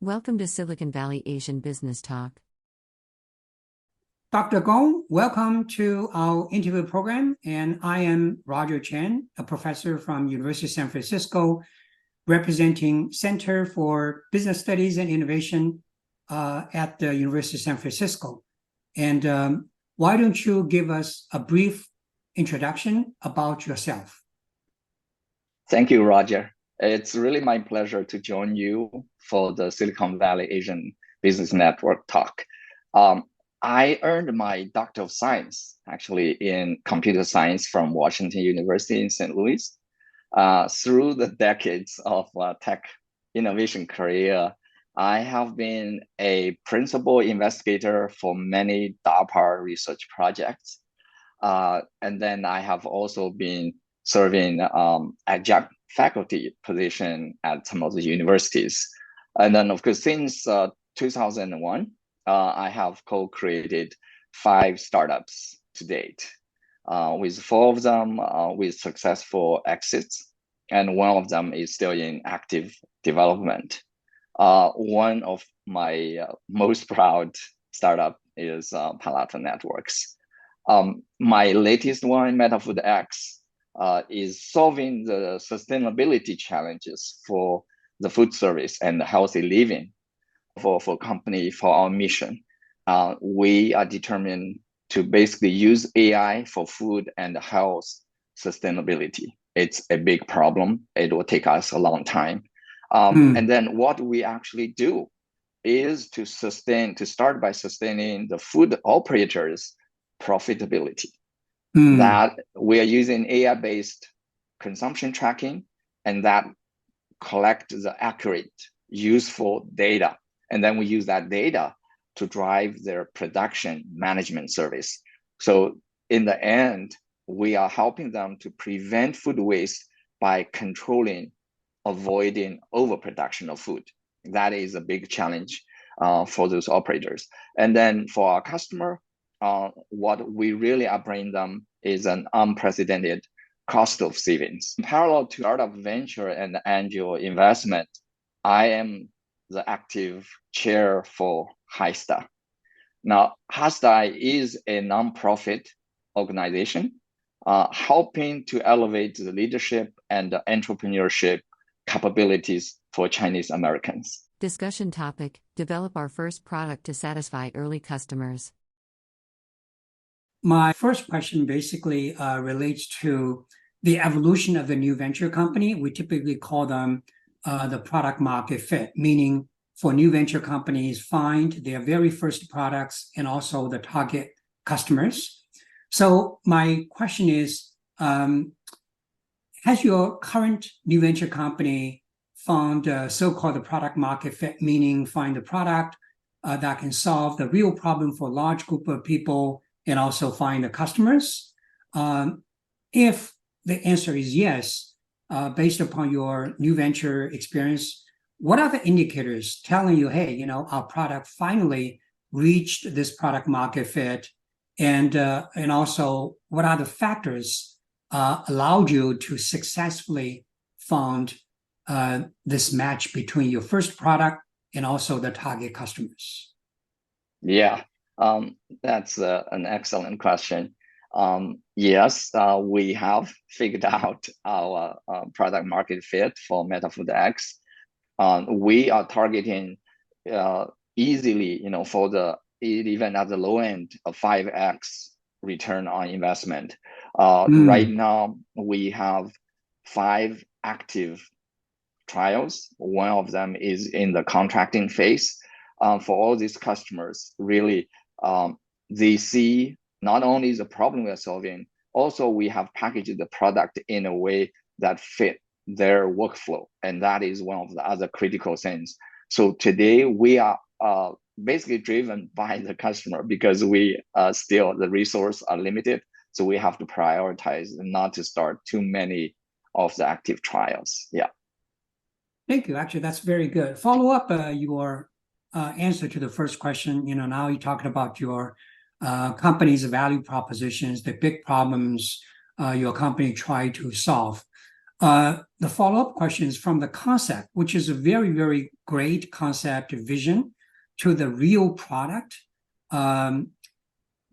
Welcome to Silicon Valley Asian Business Talk. Dr. Gong, welcome to our interview program. And I am Roger Chen, a professor from University of San Francisco, representing Center for Business Studies and Innovation at the University of San Francisco. And why don't you give us a brief introduction about yourself? Thank you, Roger. It's really my pleasure to join you for the Silicon Valley Asian Business Network talk. I earned my Doctor of Science, actually, in computer science from Washington University in St. Louis. Through the decades of tech innovation career, I have been a principal investigator for many DARPA research projects. And then I have also been serving adjunct faculty position at some of the universities. And then, of course, since 2001, I have co-created 5 startups to date, with 4 of them with successful exits, and 1 of them is still in active development. One of my most proud startup is Palo Networks. My latest one, Metafoodx, is solving the sustainability challenges for the food service and healthy living for company, for our mission. We are determined to basically use AI for food and health sustainability. It's a big problem. It will take us a long time. And then what we actually do is to start by sustaining the food operators' profitability. That we are using AI-based consumption tracking, and that collect the accurate, useful data. And then we use that data to drive their production management service. So in the end, we are helping them to prevent food waste by avoiding overproduction of food. That is a big challenge for those operators. And then for our customer, what we really are bringing them is an unprecedented cost of savings. In parallel to startup venture and angel investment, I am the active chair for HYSTA. Now, HYSTA is a nonprofit organization helping to elevate the leadership and the entrepreneurship capabilities for Chinese Americans. Discussion topic: develop our first product to satisfy early customers. My first question basically relates to the evolution of the new venture company. We typically call them the product market fit, meaning for new venture companies find their very first products and also the target customers. So my question is, has your current new venture company found so-called the product market fit, meaning find a product that can solve the real problem for a large group of people and also find the customers? If the answer is yes, based upon your new venture experience, what are the indicators telling you, hey, our product finally reached this product market fit? And also, what are the factors allowed you to successfully found this match between your first product and also the target customers? Yeah. That's an excellent question. Yes, we have figured out our product market fit for Metafoodx. We are targeting easily, for even at the low end, a 5x return on investment. Right now, we have 5 active trials. One of them is in the contracting phase. For all these customers, really, they see not only the problem we are solving, also we have packaged the product in a way that fit their workflow. And that is one of the other critical things. So today we are basically driven by the customer because the resources are limited. So we have to prioritize and not to start too many of the active trials. Yeah. Thank you. Actually, that's very good. Follow up your answer to the first question. Now you're talking about your company's value propositions, the big problems your company tried to solve. The follow-up question is from the concept, which is a very, very great concept vision, to the real product. Did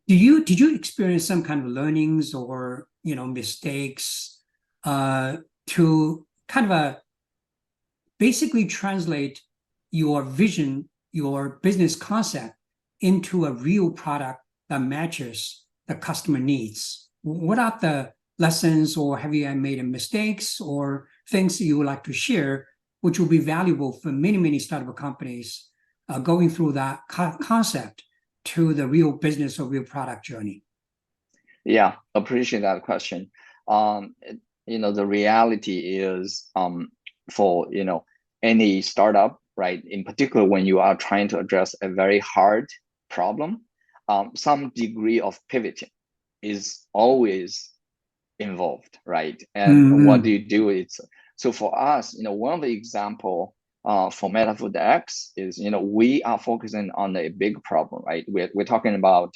you experience some kind of learnings or mistakes to kind of basically translate your vision, your business concept into a real product that matches the customer needs? What are the lessons, or have you made mistakes or things that you would like to share, which will be valuable for many, many startup companies going through that concept to the real business or real product journey? Yeah, appreciate that question. The reality is for any startup, right? In particular, when you are trying to address a very hard problem, some degree of pivoting is always involved, right? And what do you do? So for us, one of the example for Metafoodx is we are focusing on a big problem, right? We're talking about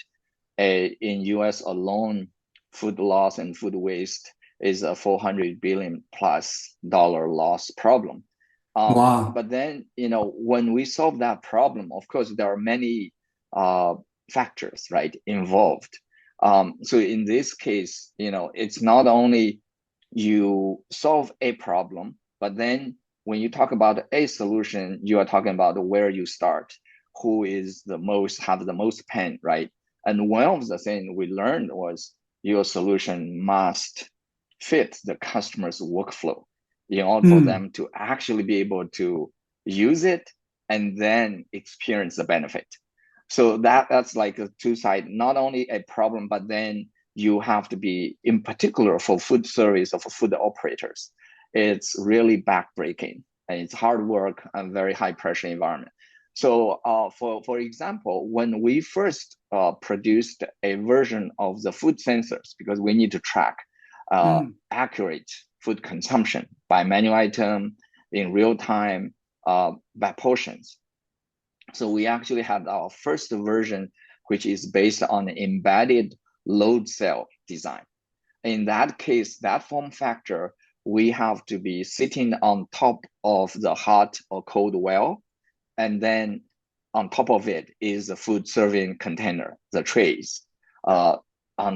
in US alone, food loss and food waste is a $400 billion plus loss problem. Wow. But then when we solve that problem, of course there are many factors, right, involved. So in this case, it's not only you solve a problem, but then when you talk about a solution, you are talking about where you start, who is have the most pain, right? And one of the things we learned was your solution must fit the customer's workflow in order for them to actually be able to use it and then experience the benefit. So that's like a two-side, not only a problem, but then you have to be, in particular for food service or for food operators, it's really backbreaking and it's hard work and very high pressure environment. So for example, when we first produced a version of the food sensors, because we need to track accurate food consumption by menu item, in real time, by portions. So we actually had our first version, which is based on an embedded load cell design. In that case, that form factor, we have to be sitting on top of the hot or cold well, and then on top of it is the food serving container, the trays on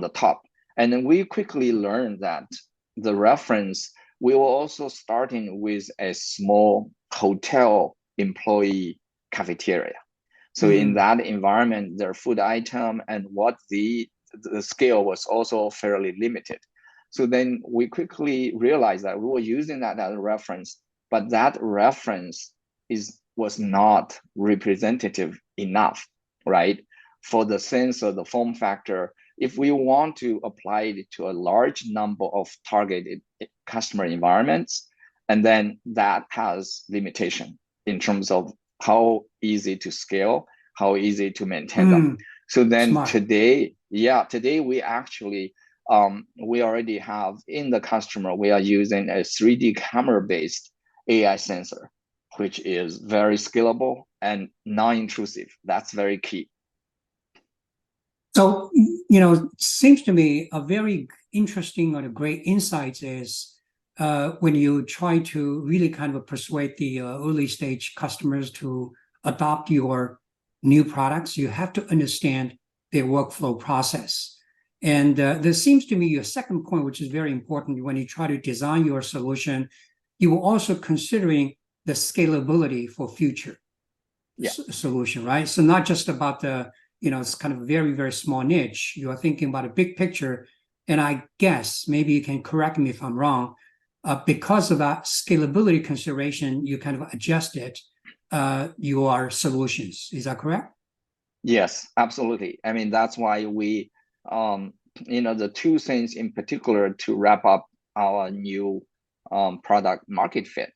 the top. And then we quickly learned that the reference, we were also starting with a small hotel employee cafeteria. So in that environment, their food item and what the scale was also fairly limited. So then we quickly realized that we were using that as a reference, but that reference was not representative enough, right? For the sensor, the form factor, if we want to apply it to a large number of targeted customer environments, and then that has limitation in terms of how easy to scale, how easy to maintain them. So then Smart. today we actually, we already have in the customer, we are using a 3D camera-based AI sensor, which is very scalable and non-intrusive. That's very key. So, seems to me a very interesting or a great insight is when you try to really kind of persuade the early stage customers to adopt your new products, you have to understand their workflow process. And there seems to me your second point, which is very important, when you try to design your solution, you are also considering the scalability for future solution, right? So not just about the, it's kind of a very, very small niche. You are thinking about a big picture. And I guess, maybe you can correct me if I'm wrong, because of that scalability consideration, you kind of adjusted your solutions. Is that correct? Yes, absolutely. I mean, that's why we, the two things in particular to wrap up our new product market fit.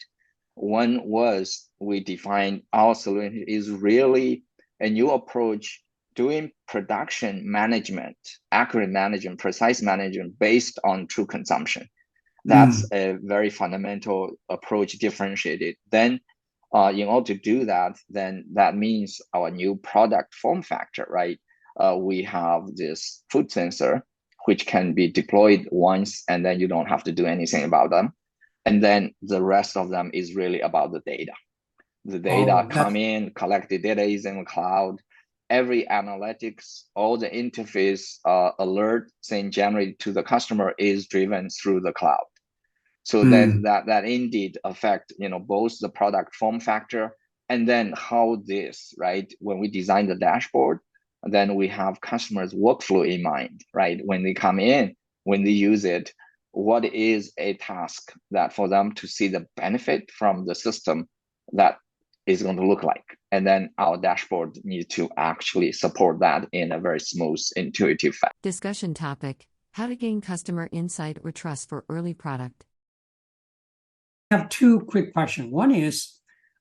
One was we defined our solution is really a new approach doing production management, accurate management, precise management based on true consumption. That's a very fundamental approach, differentiated. Then in order to do that, then that means our new product form factor, right? We have this food sensor, which can be deployed once, and then you don't have to do anything about them. And then the rest of them is really about the data. The data come in, collect the data is in the cloud. Every analytics, all the interface alert saying generated to the customer is driven through the cloud. So then that indeed affect, both the product form factor and then how this, right? When we design the dashboard, then we have customers' workflow in mind, right? When they come in, when they use it, what is a task that for them to see the benefit from the system that is going to look like? And then our dashboard needs to actually support that in a very smooth, intuitive fashion. Discussion topic: how to gain customer insight or trust for early product. I have two quick questions. One is,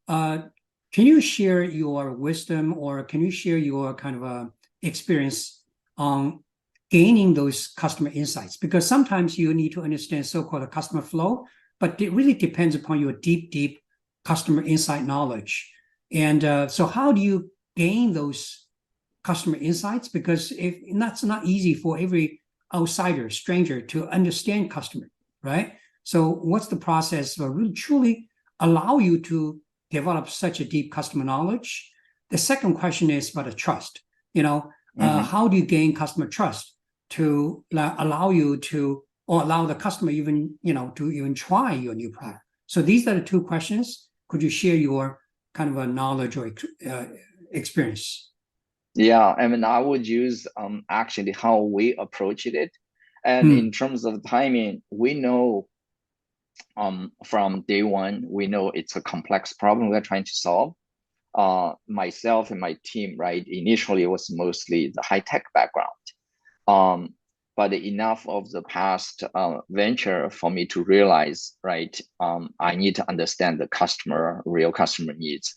can you share your wisdom, or can you share your kind of experience on gaining those customer insights? Because sometimes you need to understand so-called customer flow, but it really depends upon your deep customer insight knowledge. And so how do you gain those customer insights? Because that's not easy for every outsider, stranger to understand customer, right? So what's the process for really truly allow you to develop such a deep customer knowledge? The second question is about the trust. How do you gain customer trust to allow you to, or allow the customer even, to even try your new product? So these are the two questions. Could you share your kind of a knowledge or experience? Yeah, I mean, I would use actually how we approached it. And in terms of timing, we know from day one, we know it's a complex problem we're trying to solve. Myself and my team, right, initially it was mostly the high-tech background. But enough of the past venture for me to realize, right, I need to understand the real customer needs.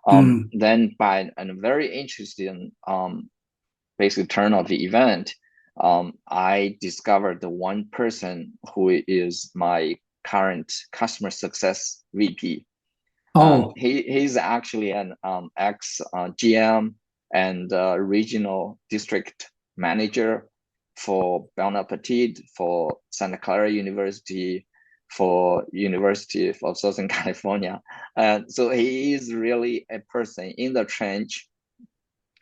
Then by a very interesting basically turn of the event, I discovered the one person who is my current customer success VP. He's actually an ex GM and regional district manager for Bon Appetit, for Santa Clara University, for University of Southern California. So he is really a person in the trench,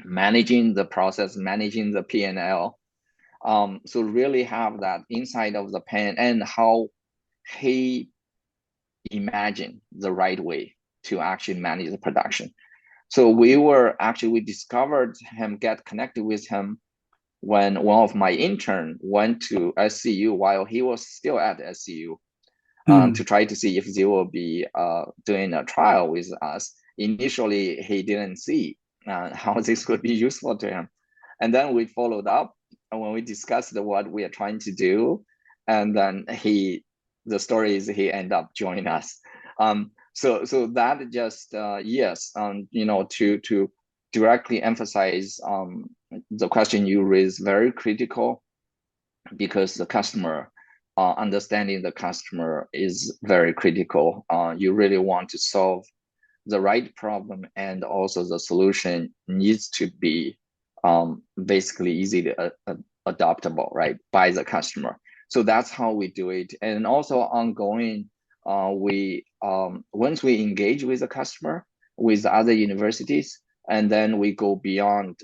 managing the process, managing the P&L. So really have that inside of the pen and how he imagined the right way to actually manage the production. So we discovered him, get connected with him when one of my intern went to SCU while he was still at SCU to try to see if they will be doing a trial with us. Initially, he didn't see how this could be useful to him. And then we followed up and when we discussed what we are trying to do, and then the story is he ended up joining us. So that just to directly emphasize the question you raised, very critical, because the customer understanding the customer is very critical. You really want to solve the right problem, and also the solution needs to be basically easily adoptable, right, by the customer. So that's how we do it. And also ongoing, once we engage with the customer, with other universities, and then we go beyond,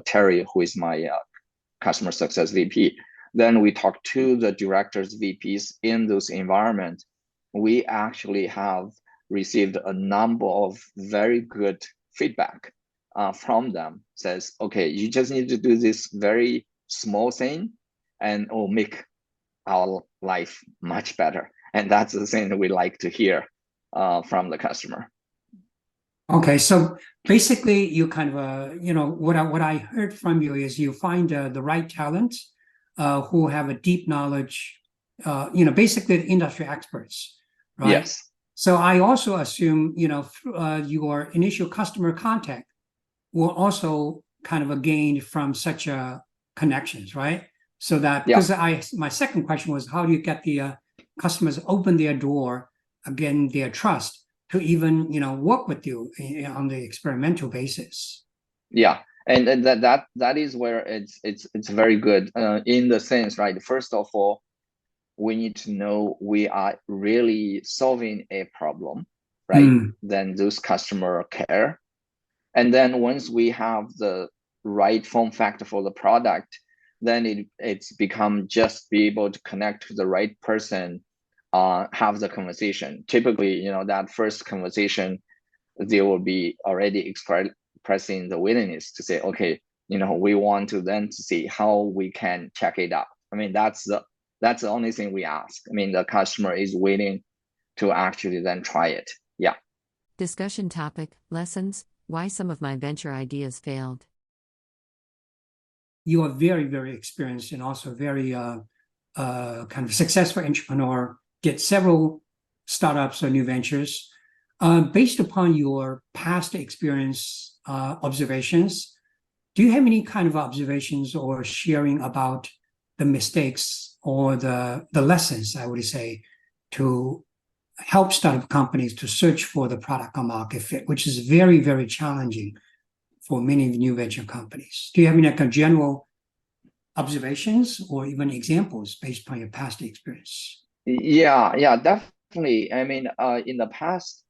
Terry, who is my customer success VP, then we talk to the directors, VPs in those environments. We actually have received a number of very good feedback from them. Says, okay, you just need to do this very small thing and it will make our life much better. And that's the thing that we like to hear from the customer. Okay, so basically you kind of, what I heard from you is you find the right talent who have a deep knowledge, basically the industry experts, right? Yes. So I also assume, your initial customer contact will also kind of gained from such connections, right? So that, because my second question was, how do you get the customers open their door, again, their trust to even, work with you on the experimental basis? Yeah, and that is where it's very good in the sense, right? First of all, we need to know we are really solving a problem, right? Then those customer care. And then once we have the right form factor for the product, then it's become just be able to connect to the right person, have the conversation. Typically, that first conversation, they will be already expressing the willingness to say, okay, we want to then see how we can check it out. I mean, that's the only thing we ask. I mean, the customer is willing to actually then try it. Yeah. Discussion topic, lessons, why some of my venture ideas failed. You are very, very experienced and also very kind of successful entrepreneur, did several startups or new ventures. Based upon your past experience, observations, do you have any kind of observations or sharing about the mistakes or the lessons, I would say, to help startup companies to search for the product or market fit, which is very, very challenging for many new venture companies? Do you have any kind of general observations or even examples based upon your past experience? Yeah, definitely. I mean, in the past,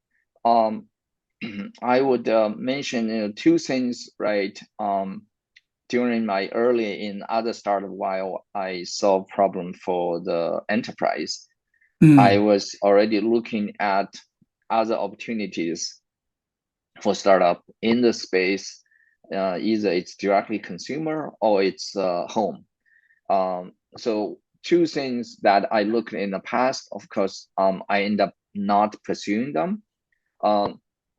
I would mention two things, right? During my early in other startup, while I solved problem for the enterprise, I was already looking at other opportunities for startup in the space. Either it's directly consumer or it's home. So two things that I looked in the past, of course, I end up not pursuing them.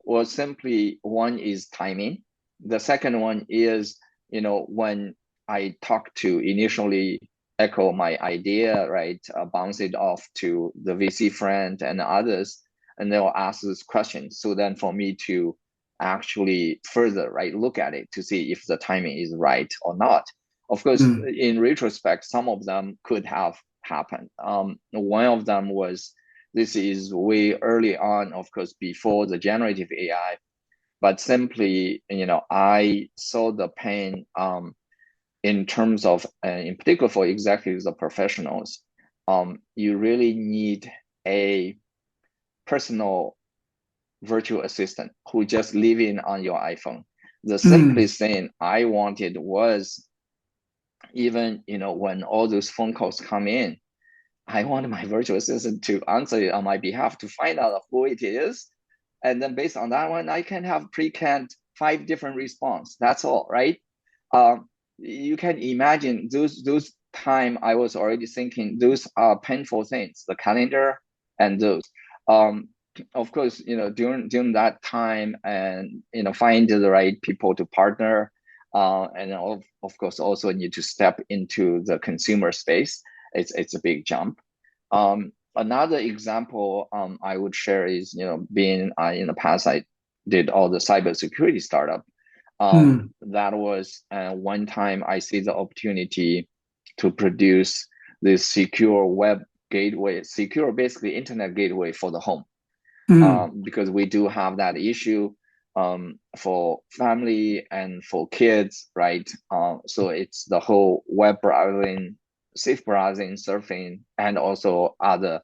Was simply one is timing. The second one is, when I talk to initially echo my idea, right, bounce it off to the VC friend and others, and they'll ask this question. So then for me to actually further, right, look at it to see if the timing is right or not. Of course, in retrospect, some of them could have happened. One of them was, this is way early on, of course, before the generative AI, but simply, I saw the pain in terms of, in particular for executives or professionals, you really need a personal virtual assistant who just live in on your iPhone. The simplest thing I wanted was, even, when all those phone calls come in, I want my virtual assistant to answer it on my behalf to find out who it is. And then based on that one, I can have pre-canned 5 different response. That's all, right? You can imagine those time I was already thinking those are painful things, the calendar and those. Of course, during that time, and find the right people to partner, and of course also need to step into the consumer space. It's a big jump. Another example I would share is, being in the past, I did all the cybersecurity startup. That was one time I see the opportunity to produce this secure web gateway, secure basically internet gateway for the home. Because we do have that issue for family and for kids, right? So it's the whole web browsing, safe browsing, surfing, and also other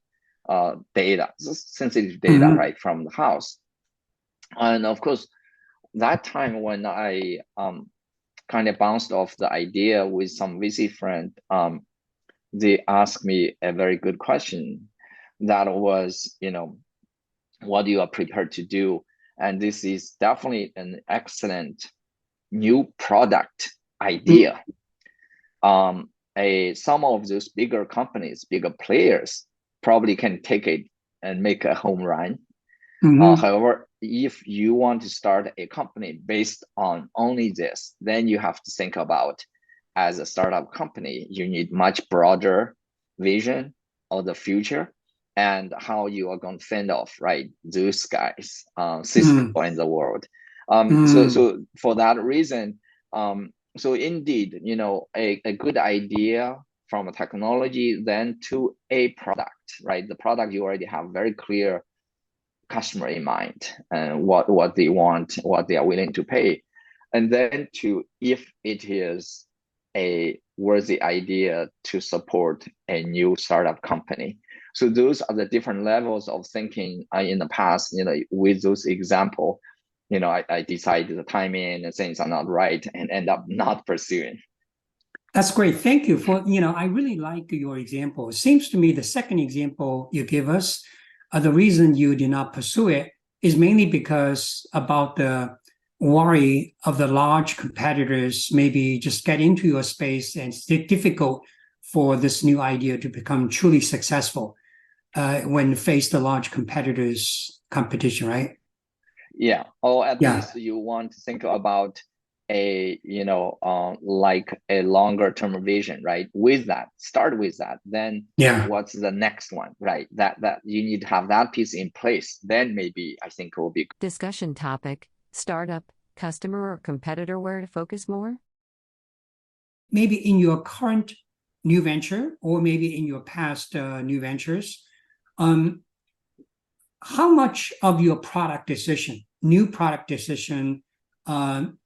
data, sensitive data, right, from the house. And of course, that time when I kind of bounced off the idea with some VC friend, they asked me a very good question. That was, what you are prepared to do. And this is definitely an excellent new product idea. Some of those bigger companies, bigger players probably can take it and make a home run. However, if you want to start a company based on only this, then you have to think about, as a startup company, you need much broader vision of the future and how you are going to fend off, right, those guys, Cisco in the world. So for that reason, so indeed, a good idea from a technology, then to a product, right? The product, you already have very clear customer in mind and what they want, what they are willing to pay. And then to, if it is a worthy idea to support a new startup company. So those are the different levels of thinking in the past, with those example, I decided the timing and things are not right and end up not pursuing. That's great. Thank you for, I really like your example. It seems to me the second example you give us, the reason you did not pursue it is mainly because about the worry of the large competitors maybe just get into your space and it's difficult for this new idea to become truly successful when face the large competitors competition, right? Yeah, or at Yeah. least you want to think about a like a longer term vision, right? With that, start with that, then Yeah. what's the next one, right? That you need to have that piece in place, then maybe I think it will be. Discussion topic: startup, customer, or competitor, where to focus more? Maybe in your current new venture or maybe in your past new ventures, how much of your new product decision,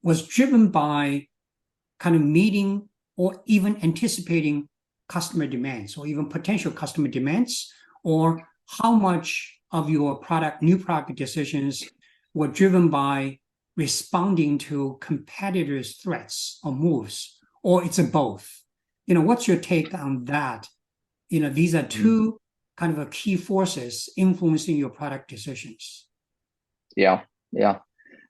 was driven by kind of meeting or even anticipating customer demands or even potential customer demands, or how much of your new product decisions were driven by responding to competitors' threats or moves, or it's a both? What's your take on that? These are two kind of key forces influencing your product decisions. Yeah,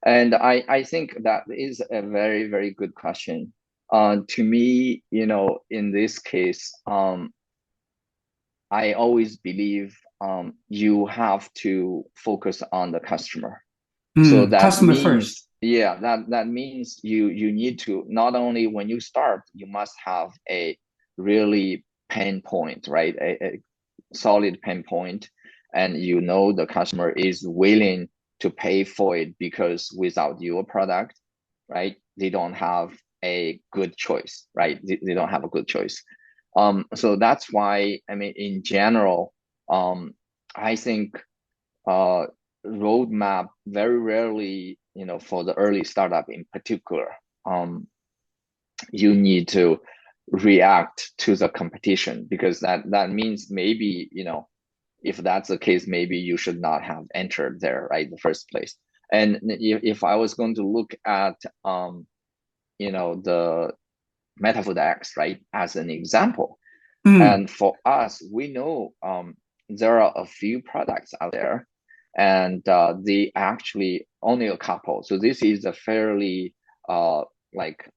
and I think that is a very, very good question. To me, in this case, I always believe you have to focus on the customer. So that Customer means, first. yeah, that means you need to, not only when you start, you must have a really pain point, right? A solid pain point, and the customer is willing to pay for it, because without your product, right, they don't have a good choice, right? They don't have a good choice. So that's why, I mean, in general, I think roadmap very rarely, for the early startup in particular, you need to react to the competition, because that means maybe, if that's the case, maybe you should not have entered there, right, in the first place. And if I was going to look at, the Metafoodx, right, as an example, and for us, we know there are a few products out there, and they actually only a couple. So this is a fairly like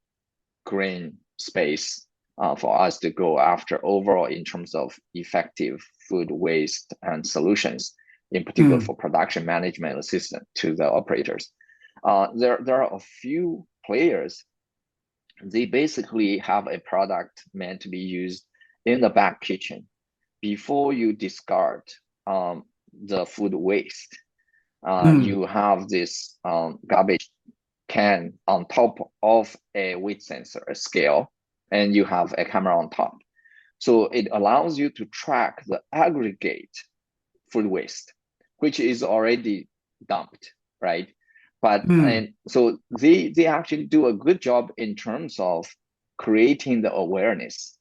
green space for us to go after overall in terms of effective food waste and solutions, in particular for production management assistance to the operators. There are a few players. They basically have a product meant to be used in the back kitchen before you discard the food waste. You have this garbage can on top of a weight sensor, a scale, and you have a camera on top. So it allows you to track the aggregate food waste, which is already dumped, right? But and so they actually do a good job in terms of creating the awareness.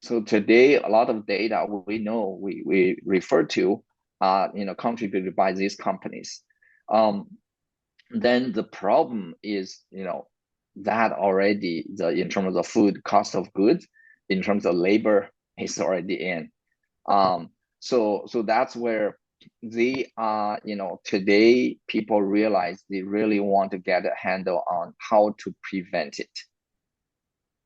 So today, a lot of data we know we refer to, contributed by these companies. Then the problem is, that already in terms of the food cost of goods, in terms of labor, is already in. So that's where they are, today people realize they really want to get a handle on how to prevent it,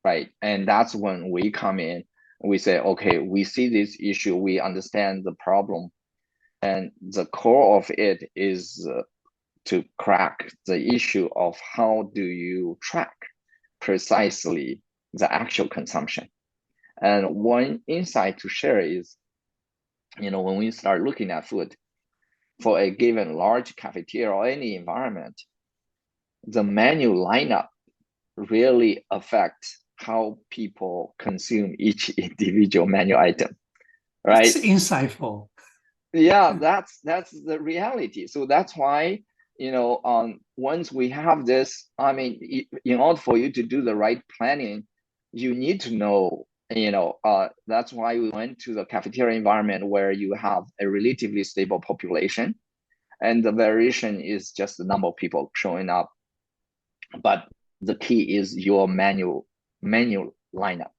right? And that's when we come in. We say, okay, we see this issue, we understand the problem, and the core of it is to crack the issue of how do you track precisely the actual consumption. And one insight to share is, when we start looking at food for a given large cafeteria or any environment, the menu lineup really affects how people consume each individual menu item, right? It's insightful. Yeah, that's the reality. So that's why, once we have this, I mean, in order for you to do the right planning, you need to know, that's why we went to the cafeteria environment where you have a relatively stable population, and the variation is just the number of people showing up. But the key is your manual lineup.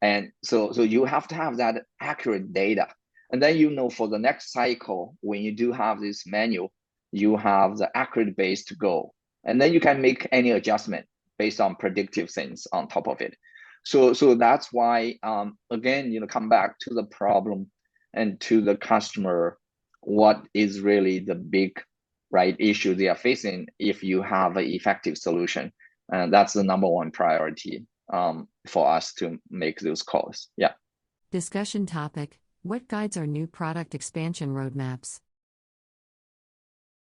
And so you have to have that accurate data. And then, for the next cycle, when you do have this menu, you have the accurate base to go. And then you can make any adjustment based on predictive things on top of it. So that's why, again, come back to the problem and to the customer, what is really the big issue they are facing. If you have an effective solution, that's the number one priority for us to make those calls. Yeah. Discussion topic: what guides our new product expansion roadmaps?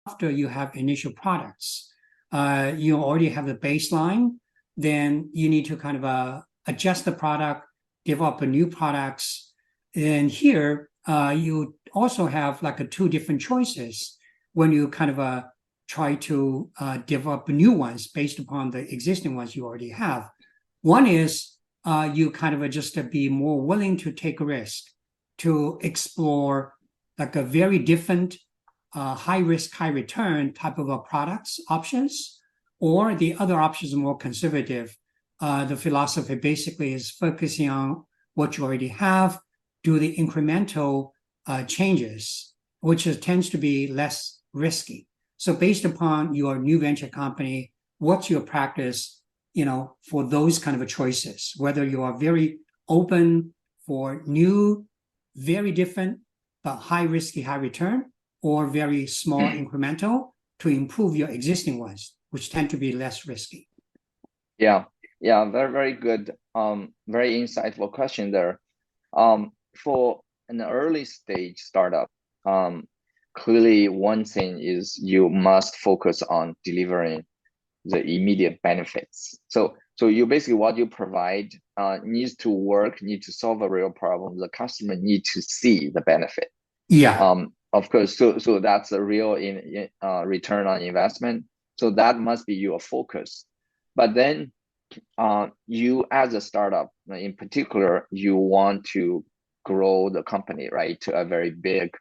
After you have initial products, you already have the baseline, then you need to kind of adjust the product, develop new products. And here, you also have like two different choices when you kind of try to develop new ones based upon the existing ones you already have. One is you kind of just to be more willing to take a risk, to explore like a very different high risk, high return type of products options, or the other options are more conservative. The philosophy basically is focusing on what you already have, do the incremental changes, which tends to be less risky. So based upon your new venture company, what's your practice, for those kind of choices, whether you are very open for new, very different, but high risky, high return, or very small incremental to improve your existing ones, which tend to be less risky. Yeah, very, very good. Very insightful question there. For an early stage startup, clearly one thing is you must focus on delivering the immediate benefits. So you basically, what you provide needs to work, need to solve a real problem. The customer needs to see the benefit. Yeah. Of course. So that's a real return on investment. So that must be your focus. But then you as a startup in particular, you want to grow the company, right, to a very big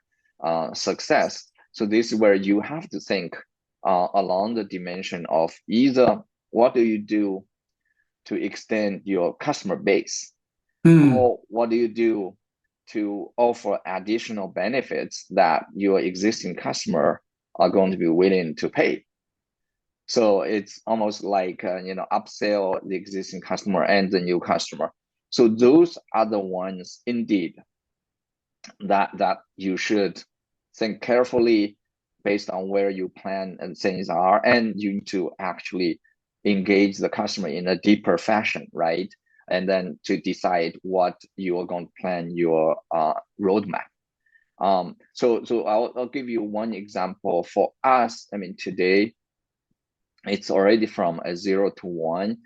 success. So this is where you have to think along the dimension of either what do you do to extend your customer base, or what do you do to offer additional benefits that your existing customer are going to be willing to pay. So it's almost like, upsell the existing customer and the new customer. So those are the ones indeed that you should think carefully based on where you plan and things are, and you need to actually engage the customer in a deeper fashion, right? And then to decide what you are going to plan your roadmap. So I'll give you one example. For us, today, it's already from a 0 to 1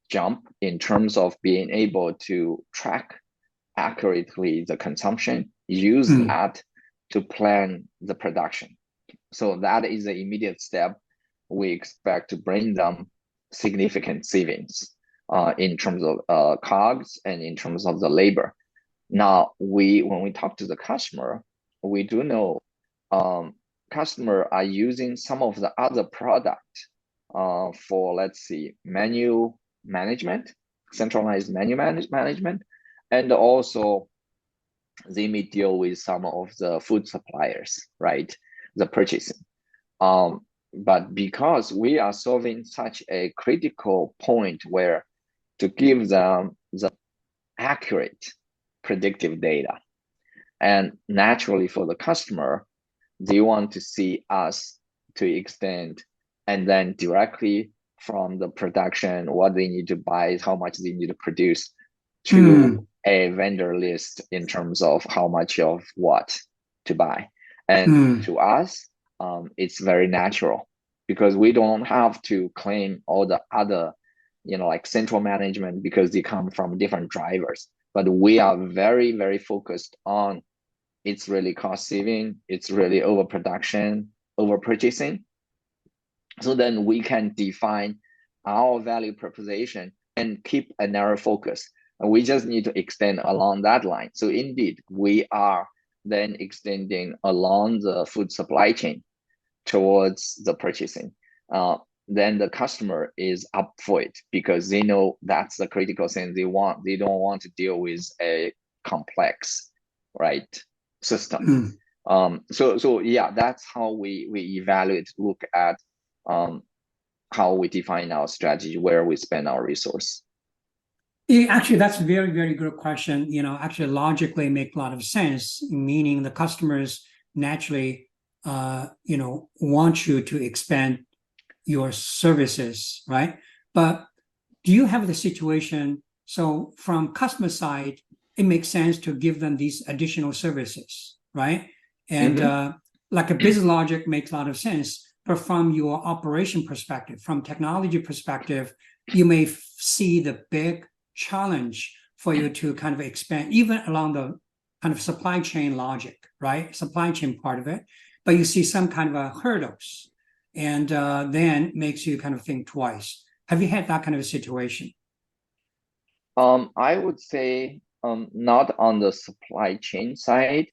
jump in terms of being able to track accurately the consumption, use that to plan the production. So that is the immediate step. We expect to bring them significant savings in terms of COGS and in terms of the labor. Now, when we talk to the customer, we do know customer are using some of the other product for, let's see, menu management, centralized menu management, and also they may deal with some of the food suppliers, right? The purchasing. But because we are solving such a critical point where to give them the accurate predictive data, and naturally for the customer, they want to see us to extend and then directly from the production, what they need to buy, how much they need to produce, to a vendor list in terms of how much of what to buy. And to us, it's very natural because we don't have to claim all the other, like central management, because they come from different drivers. But we are very, very focused on it's really cost saving, it's really overproduction, over purchasing. So then we can define our value proposition can keep a narrow focus. And we just need to extend along that line. So indeed, we are then extending along the food supply chain towards the purchasing. Then the customer is up for it because they know that's the critical thing they want. They don't want to deal with a complex, right, system. So yeah, that's how we evaluate, look at how we define our strategy, where we spend our resource. Actually, that's a very, very good question. Actually, logically make a lot of sense, meaning the customers naturally, want you to expand your services, right? But do you have the situation, so from customer side, it makes sense to give them these additional services, right? And like a business logic makes a lot of sense, but from your operation perspective, from technology perspective, you may see the big challenge for you to kind of expand, even along the kind of supply chain logic, right? Supply chain part of it, but you see some kind of hurdles, and then makes you kind of think twice. Have you had that kind of a situation? I would say not on the supply chain side,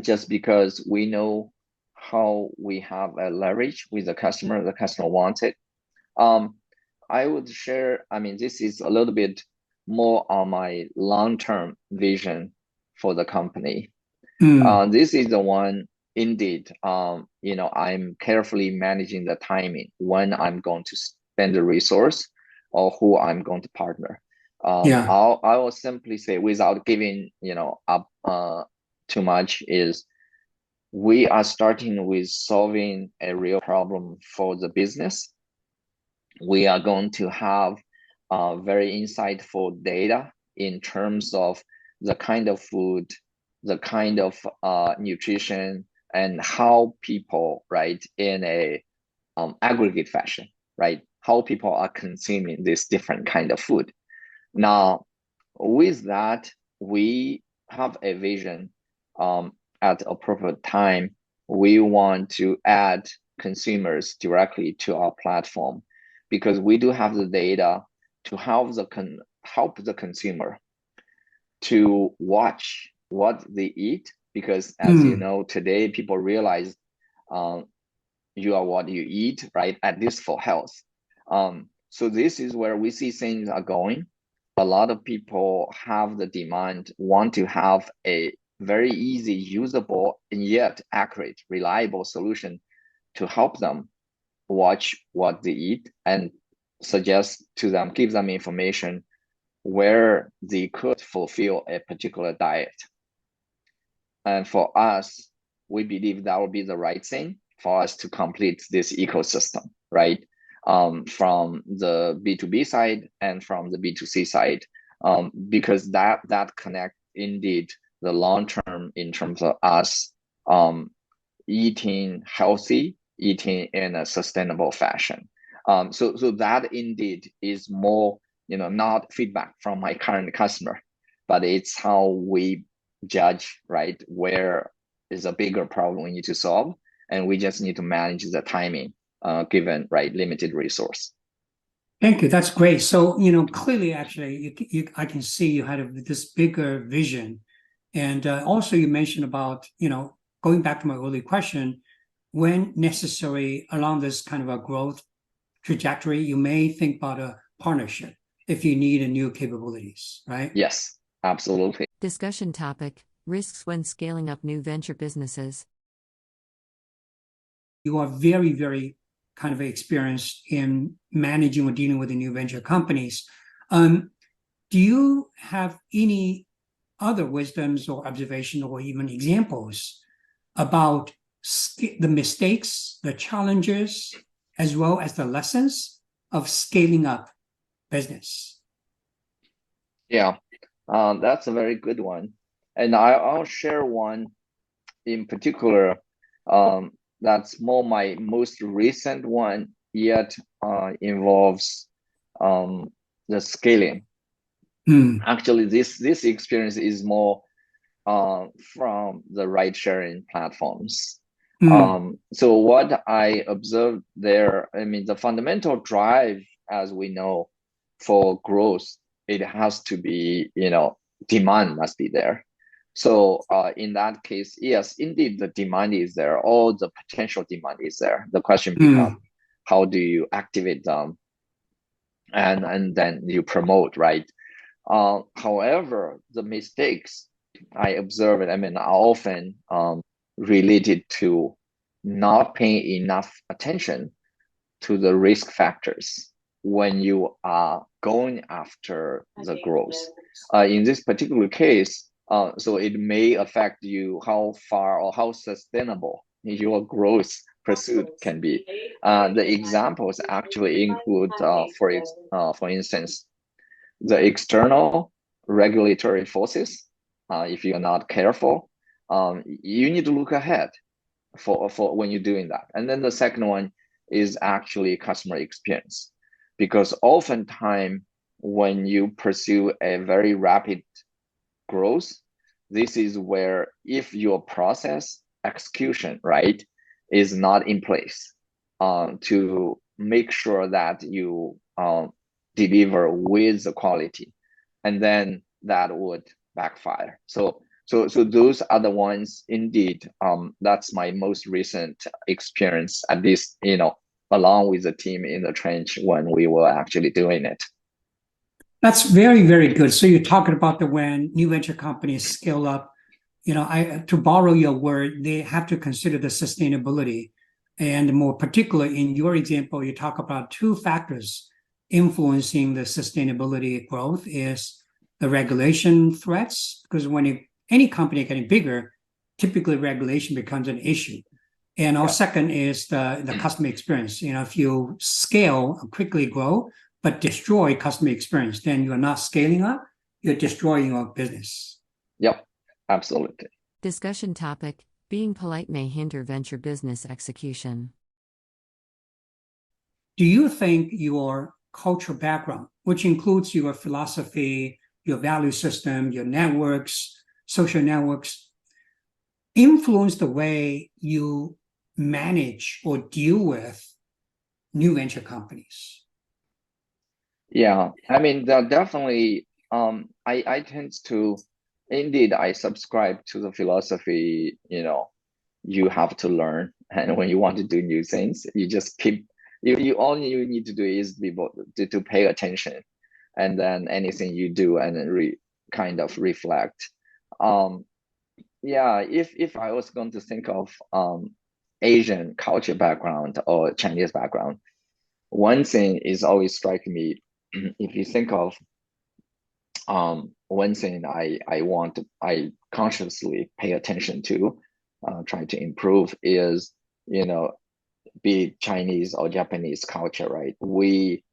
just because we know how we have a leverage with the customer wants it. I would share, I mean, this is a little bit more on my long-term vision for the company. This is the one, indeed, I'm carefully managing the timing when I'm going to spend the resource or who I'm going to partner. I will simply say, without giving, up too much, is we are starting with solving a real problem for the business. We are going to have very insightful data in terms of the kind of food, the kind of nutrition, and how people, right, in a aggregate fashion, right, how people are consuming this different kind of food. Now, with that, we have a vision. At appropriate time, we want to add consumers directly to our platform, because we do have the data to help the consumer to watch what they eat, because as you know, today people realize you are what you eat, right? At least for health. So this is where we see things are going. A lot of people have the demand, want to have a very easy, usable, and yet accurate, reliable solution to help them watch what they eat and suggest to them, give them information where they could fulfill a particular diet. And for us, we believe that will be the right thing for us to complete this ecosystem, right? From the B2B side and from the B2C side, because that connect indeed the long term in terms of us eating healthy, eating in a sustainable fashion. So that indeed is more, not feedback from my current customer, but it's how we judge, right, where is a bigger problem we need to solve, and we just need to manage the timing given, right, limited resource. Thank you. That's great. So, clearly, actually, I can see you had this bigger vision. And also you mentioned about, going back to my earlier question, when necessary along this kind of a growth trajectory, you may think about a partnership if you need a new capabilities, right? Yes, absolutely. Discussion topic: risks when scaling up new venture businesses. You are very, very kind of experienced in managing or dealing with the new venture companies. Do you have any other wisdoms or observations or even examples about the mistakes, the challenges, as well as the lessons of scaling up business? Yeah, that's a very good one. And I'll share one in particular. That's more my most recent one, yet involves the scaling. Actually, this experience is more from the ride-sharing platforms. So what I observed there, I mean, the fundamental drive, as we know, for growth, it has to be, demand must be there. So in that case, yes, indeed, the demand is there. All the potential demand is there. The question becomes, how do you activate them? And then you promote, right? However, the mistakes I observed, are often related to not paying enough attention to the risk factors when you are going after the growth. In this particular case, so it may affect you how far or how sustainable your growth pursuit can be. The examples actually include, for instance, the external regulatory forces. If you're not careful, you need to look ahead for when you're doing that. And then the second one is actually customer experience, because oftentimes when you pursue a very rapid growth, this is where if your process execution, right, is not in place to make sure that you deliver with the quality, and then that would backfire. So those are the ones indeed. That's my most recent experience, at least, along with the team in the trench when we were actually doing it. That's very, very good. So you're talking about when new venture companies scale up, to borrow your word, they have to consider the sustainability. And more particular, in your example, you talk about two factors influencing the sustainability growth is the regulation threats, because when any company getting bigger, typically regulation becomes an issue. And our second is the customer experience. If you scale, quickly grow, but destroy customer experience, then you're not scaling up, you're destroying your business. Yep, absolutely. Discussion topic: being polite may hinder venture business execution. Do you think your cultural background, which includes your philosophy, your value system, your networks, social networks, influence the way you manage or deal with new venture companies? Yeah, definitely. I tend to, indeed, I subscribe to the philosophy, you have to learn. And when you want to do new things, you just keep, you all you need to do is to pay attention. And then anything you do and then kind of reflect. Yeah, if I was going to think of Asian culture background or Chinese background, one thing is always striking me. If you think of one thing I consciously pay attention to, try to improve is, be it Chinese or Japanese culture, right? We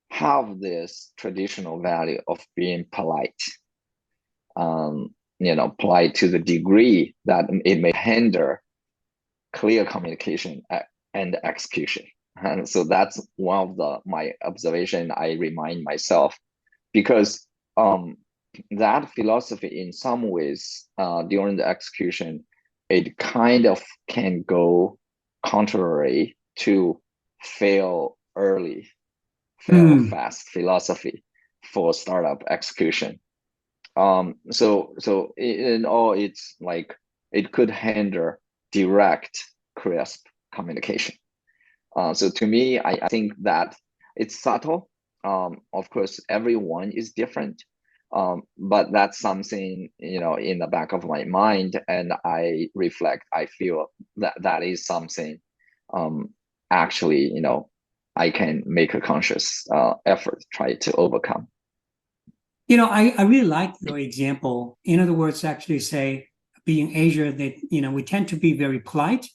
have this traditional value of being polite. Polite to the degree that it may hinder clear communication and execution. And so that's one of my observation I remind myself, because that philosophy in some ways during the execution, it kind of can go contrary to fail early, fail fast philosophy for startup execution. So in all, it's like it could hinder direct, crisp communication. So to me, I think that it's subtle. Of course, everyone is different, but that's something, in the back of my mind, and I reflect. I feel that is something, actually, I can make a conscious effort try to overcome. I really like your example. In other words, actually say, being Asia, that, we tend to be very polite,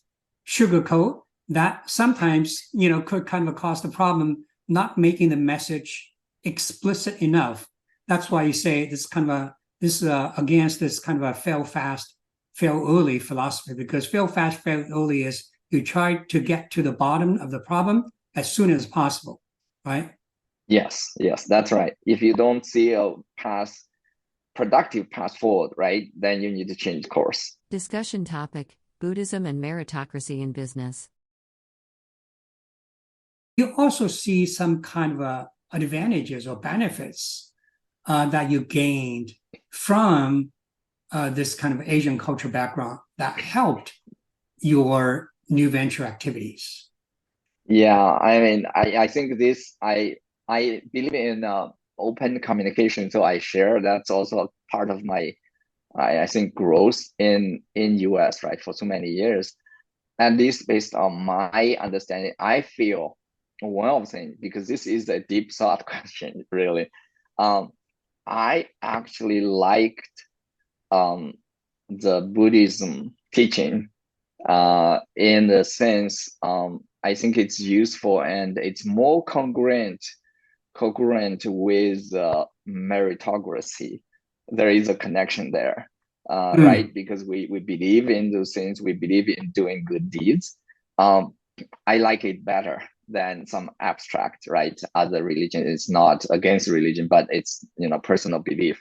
sugarcoat. That sometimes, could kind of cause the problem, not making the message explicit enough. That's why you say this against this kind of a fail fast, fail early philosophy, because fail fast, fail early is you try to get to the bottom of the problem as soon as possible, right? Yes, that's right. If you don't see a productive path forward, right, then you need to change course. Discussion topic: Buddhism and meritocracy in business. You also see some kind of advantages or benefits that you gained from this kind of Asian culture background that helped your new venture activities? Yeah, I mean, I think this, I believe in open communication, so I share. That's also part of my, I think, growth in US, right, for so many years. And this based on my understanding, I feel one of the things, because this is a deep thought question, really. I actually liked the Buddhism teaching in the sense, I think it's useful and it's more congruent with meritocracy. There is a connection there, right? Because we believe in those things, we believe in doing good deeds. I like it better than some abstract, right? Other religion is not against religion, but it's, personal belief.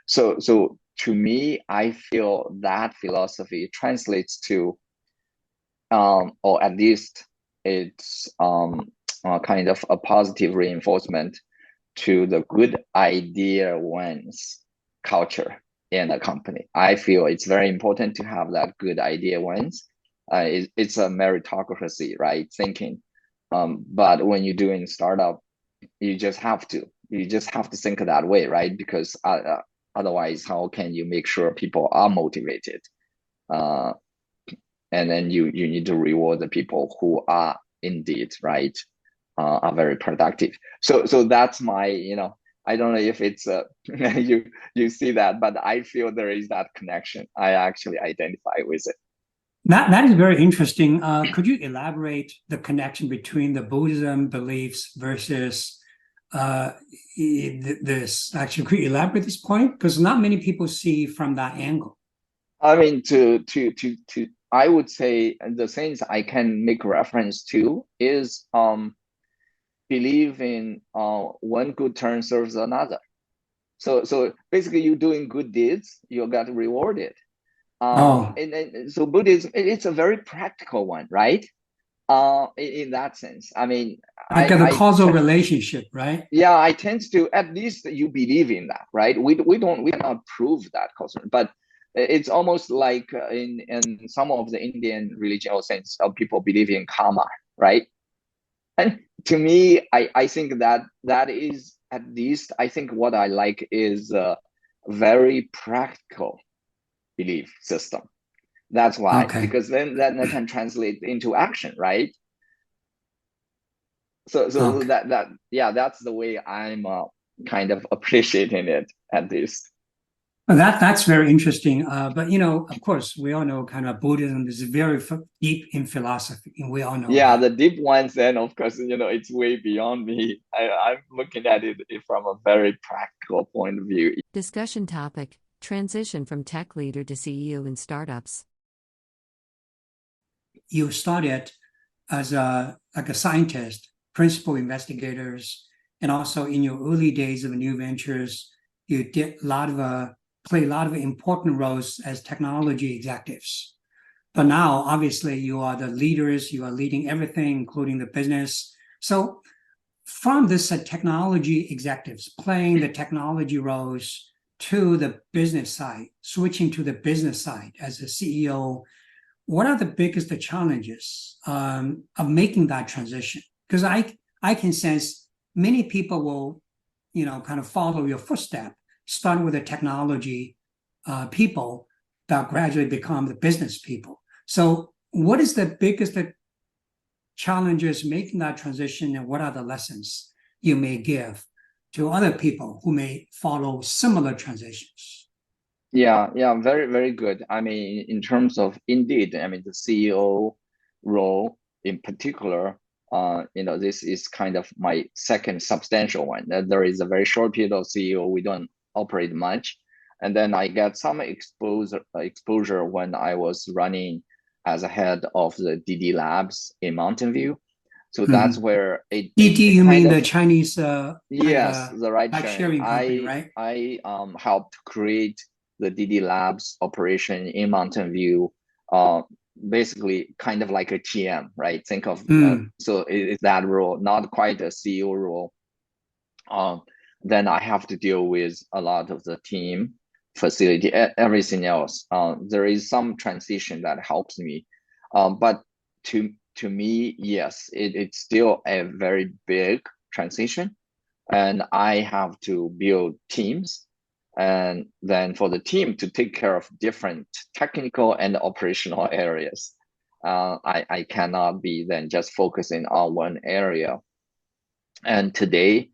So to me, I feel that philosophy translates to, or at least it's kind of a positive reinforcement to the good idea wins culture in a company. I feel it's very important to have that good idea wins. It's a meritocracy, right? Thinking. But when you're doing startup, you just have to think that way, right? Because otherwise, how can you make sure people are motivated? And then you need to reward the people who are indeed, right, are very productive. So that's my, I don't know if it's you see that, but I feel there is that connection. I actually identify with it. That is very interesting. Could you elaborate the connection between the Buddhism beliefs versus this? Actually, could you elaborate this point? Because not many people see from that angle. I mean, to I would say the things I can make reference to is believe in one good turn serves another. So basically, you're doing good deeds, you got rewarded. And so Buddhism, it's a very practical one, right? In that sense, I mean, like the causal relationship, right? Yeah, I tend to, at least you believe in that, right? We cannot prove that causal, but it's almost like in some of the Indian religious sense of people believe in karma, right? And to me, I think that is, at least, I think what I like is a very practical belief system. That's why, because then that can translate into action, right? So that's the way I'm kind of appreciating it, at least. Well, that's very interesting. But of course, we all know kind of Buddhism is very deep in philosophy, and we all know. Yeah, the deep ones, and of course, it's way beyond me. I'm looking at it from a very practical point of view. Discussion topic: transition from tech leader to CEO in startups. You started as a scientist, principal investigators, and also in your early days of new ventures, you did play a lot of important roles as technology executives. But now, obviously, you are the leaders, you are leading everything, including the business. So from this technology executives playing the technology roles to the business side, switching to the business side as a CEO, what are the biggest challenges of making that transition? Because I can sense many people will, kind of follow your footstep, starting with the technology people that gradually become the business people. So what is the biggest challenges making that transition, and what are the lessons you may give to other people who may follow similar transitions? Yeah, very, very good. I mean, in terms of, indeed, I mean, the CEO role in particular, this is kind of my second substantial one. There is a very short period of CEO, we don't operate much. And then I get some exposure when I was running as a head of the DD Labs in Mountain View. So that's where DD, you mean the Chinese yes, the ride sharing company, right? I helped create the DD Labs operation in Mountain View, basically kind of like a TM, right? Think of so it's that role, not quite a CEO role. Um, then I have to deal with a lot of the team, facility, everything else. There is some transition that helps me, but to me, yes, it's still a very big transition, and I have to build teams, and then for the team to take care of different technical and operational areas. I cannot be then just focusing on one area. And today,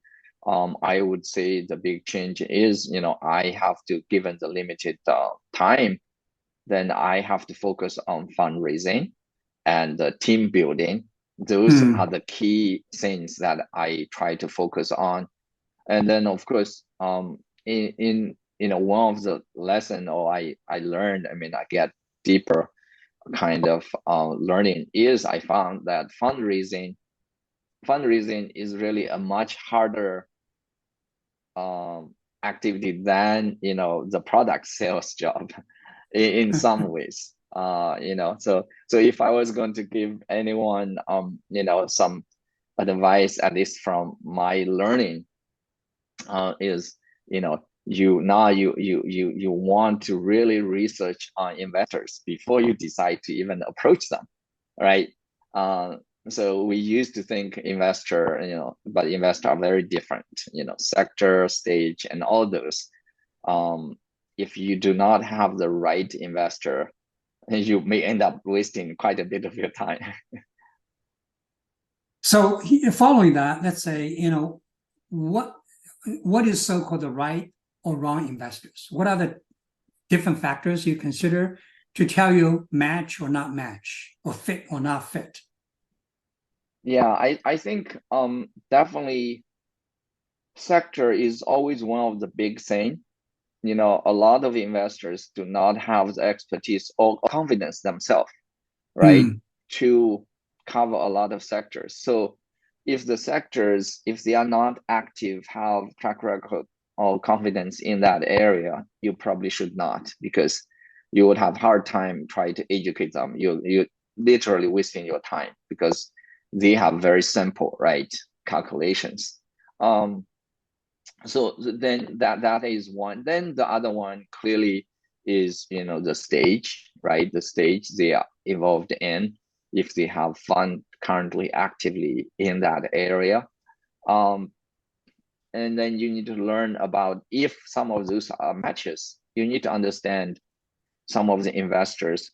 I would say the big change is, I have to, given the limited time, then I have to focus on fundraising and team building. Those are the key things that I try to focus on. And then, of course, in one of the lesson or I learned, I get deeper kind of learning is I found that fundraising is really a much harder activity than the product sales job in some ways. So if I was going to give anyone some advice, at least from my learning, is you want to really research on investors before you decide to even approach them, right? So we used to think investor, but investors are very different, sector, stage, and all those. If you do not have the right investor, you may end up wasting quite a bit of your time. So following that, let's say, what is so-called the right or wrong investors? What are the different factors you consider to tell you match or not match, or fit or not fit? Yeah, I think definitely sector is always one of the big thing. A lot of investors do not have the expertise or confidence themselves, right, to cover a lot of sectors. So if the sectors, if they are not active, have track record or confidence in that area, you probably should not, because you would have hard time trying to educate them. You literally wasting your time because they have very simple, right, calculations. So then that is one. Then the other one clearly is the stage, right? The stage they are involved in, if they have fund currently actively in that area. And then you need to learn about if some of those are matches. You need to understand some of the investors,